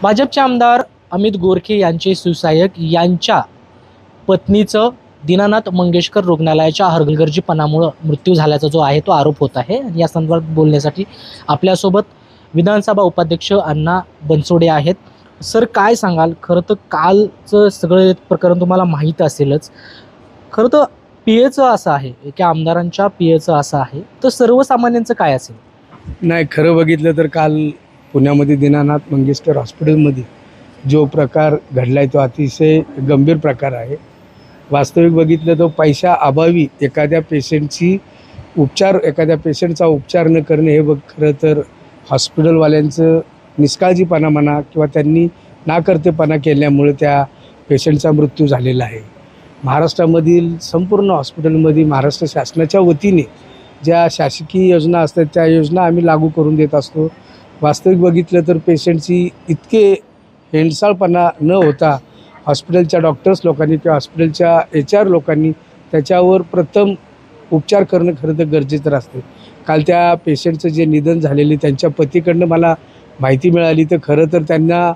भाजपचे आमदार अमित गोरखे यांचे सुसहाय्यक यांच्या पत्नीचं दीनानाथ मंगेशकर रुग्णालयाच्या हलगर्जीपणामुळे मृत्यू झाल्याचा जो आहे तो आरोप होत आहे। या संदर्भात बोलण्यासाठी आपल्यासोबत विधानसभा उपाध्यक्ष अण्णा बनसोडे आहेत। सर, काय सांगाल? खरं तर कालचं सगळं प्रकरण तुम्हाला माहीत असेलच। खरं तर पीएचं असं आहे, एका आमदारांच्या पीएचं असं आहे, तर सर्वसामान्यांचं काय असेल? नाही, खरं बघितलं तर काल पुण्यामध्ये दीनानाथ मंगेशकर हॉस्पिटलमध्ये जो प्रकार घडला आहे तो अतिशय गंभीर प्रकार आहे। वास्तविक बघितलं तर पैशा अभावी एखाद्या पेशंटचा उपचार न करणे हे खरं तर हॉस्पिटलवाल्यांचं निष्काळजीपणा म्हणा किंवा त्यांनी नाकर्तेपणा केल्यामुळे त्या पेशंटचा मृत्यू झालेला आहे। महाराष्ट्रामधील संपूर्ण हॉस्पिटलमध्ये महाराष्ट्र शासनाच्या वतीने ज्या शासकीय योजना असतात त्या योजना आम्ही लागू करून देत असतो। वास्तविक बघितलं तर पेशंटची इतके हेंडसाळपणा न होता हॉस्पिटलच्या डॉक्टर्स लोकांनी किंवा हॉस्पिटलच्या HR लोकांनी त्याच्यावर प्रथम उपचार करणं खरं तर गरजेचं असते। काल त्या पेशंटचं जे निधन झालेले त्यांच्या पतीकडनं मला माहिती मिळाली तर खरं तर त्यांना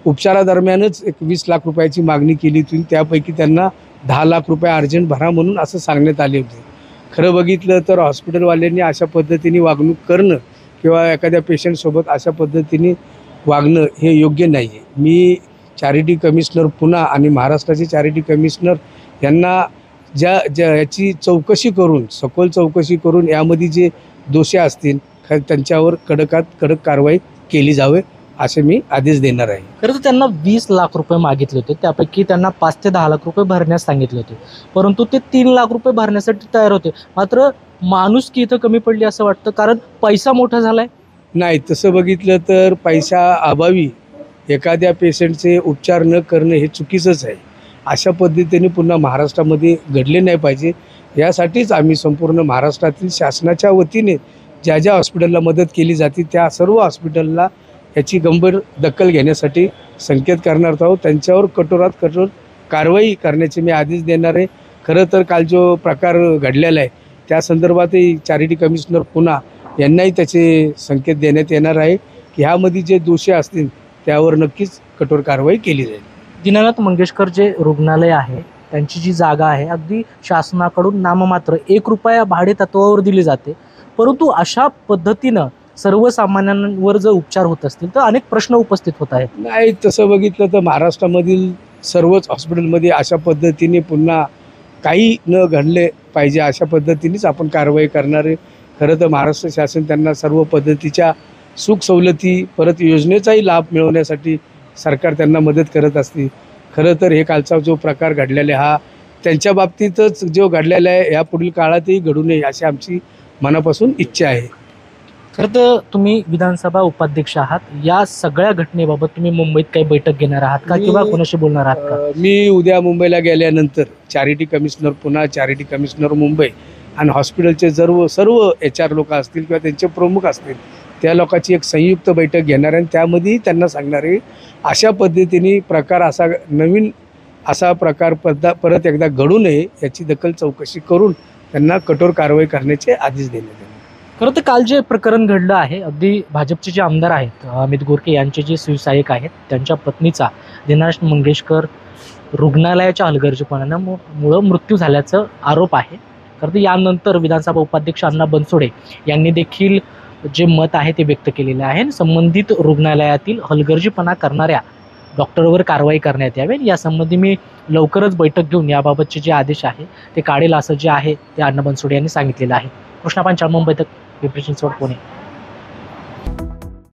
उपचारादरम्यानच 20 लाख रुपयाची मागणी केली होती, त्यापैकी त्यांना 10 लाख रुपये अर्जंट भरा म्हणून असं सांगण्यात आले होते। खरं बघितलं तर हॉस्पिटलवाल्यांनी अशा पद्धतीने वागणूक करणं किंवा एखाद्या पेशंटसोबत अशा पद्धतीने वागणं हे योग्य नाही आहे। मी चॅरिटी कमिशनर पुणा आणि महाराष्ट्राचे चॅरिटी कमिशनर यांना याची चौकशी करून सखोल चौकशी करून यामध्ये जे दोषी असतील त्यांच्यावर कडकात कडक कारवाई केली जावे असे मी आदेश देणार आहे। खरं तर त्यांना 20 लाख रुपये मागितले होते, त्यापैकी त्यांना 5 ते 10 लाख रुपये भरण्यास सांगितले होते, परंतु ते 3 लाख रुपये भरण्यासाठी तयार होते। मात्र माणुसकी इथं कमी पडली असं वाटतं, कारण पैसा मोठा झालाय। नाही, तसं बघितलं तर पैसा अभावी एखाद्या पेशंटचे उपचार न करणं हे चुकीचंच आहे। अशा पद्धतीने पुन्हा महाराष्ट्रामध्ये घडले नाही पाहिजे, यासाठीच आम्ही संपूर्ण महाराष्ट्रातील शासनाच्या वतीने ज्या ज्या हॉस्पिटलला मदत केली जाते त्या सर्व हॉस्पिटलला याची गंभीर दखल घेण्यासाठी संकेत करणार आहोत। त्यांच्यावर कठोरात कठोर कारवाई करण्याचे मी आदेश देणार आहे। खरं तर काल जो प्रकार घडलेला आहे त्या संदर्भातही चॅरिटी कमिशनर पुणा यांनाही त्याचे संकेत देण्यात येणार आहे की ह्यामध्ये जे दोषी असतील त्यावर नक्कीच कठोर कारवाई केली जाईल। दीनानाथ मंगेशकर जे रुग्णालय आहे त्यांची जी जागा आहे अगदी शासनाकडून नाममात्र 1 रुपया भाडे तत्वावर दिली जाते, परंतु अशा पद्धतीनं सर्वसामान्यांवर जर उपचार होत असतील तर अनेक प्रश्न उपस्थित होत आहेत। नाही, तसं बघितलं तर महाराष्ट्रामधील सर्वच हॉस्पिटलमध्ये अशा पद्धतीने पुन्हा काही न घडले पाहिजे अशा पद्धतीनेच आपण कारवाई करणार आहे। खरं तर महाराष्ट्र शासन त्यांना सर्व पद्धतीच्या सुख सवलती परत योजनेचाही लाभ मिळवण्यासाठी सरकार त्यांना मदत करत असते। खरं तर हे कालचा जो प्रकार घडलेला हा त्यांच्या बाबतीतच जो घडलेला आहे यापुढील काळातही घडू नये अशी आमची मनापासून इच्छा आहे। खरं तर तुम्ही विधानसभा उपाध्यक्ष आहात, या सगळ्या घटनेबाबत तुम्ही मुंबईत काही बैठक घेणार आहात का किंवा कोणाशी बोलणार आहात का? मी उद्या मुंबईला गेल्यानंतर charity commissioner Pune, charity commissioner Mumbai आणि हॉस्पिटलचे सर्व HR लोक असतील किंवा त्यांचे प्रमुख असतील त्या लोकांची एक संयुक्त बैठक घेणार आहे। त्यामध्येही त्यांना सांगणार आहे अशा पद्धतीने नवीन प्रकार परत एकदा घडू नये याची दखल चौकशी करून त्यांना कठोर कारवाई करण्याचे आदेश देण्यात आले। खरं तर काल जे प्रकरण घडलं आहे अगदी भाजपचे जे आमदार आहेत अमित गोरखे यांचे जे सुसहाय्यक आहेत त्यांच्या पत्नीचा दीनानाथ मंगेशकर रुग्णालयाच्या हलगर्जीपणामुळे मृत्यू झाल्याचा आरोप आहे। खरं तर यानंतर विधानसभा उपाध्यक्ष अण्णा बनसोडे यांनी देखील जे मत आहे ते व्यक्त केलेले आहे। संबंधित रुग्णालयातील हलगर्जीपणा करणाऱ्या डॉक्टरवर कारवाई करण्यात यावी, यासंबंधी मी लवकरच बैठक घेऊन याबाबतचे जे आदेश आहे ते काढेल असं जे आहे ते अण्णा बनसोडे यांनी सांगितलेलं आहे। कृष्णा पांचाळ, मुंबई तक, पिंपरी चिंचवड, पुणे।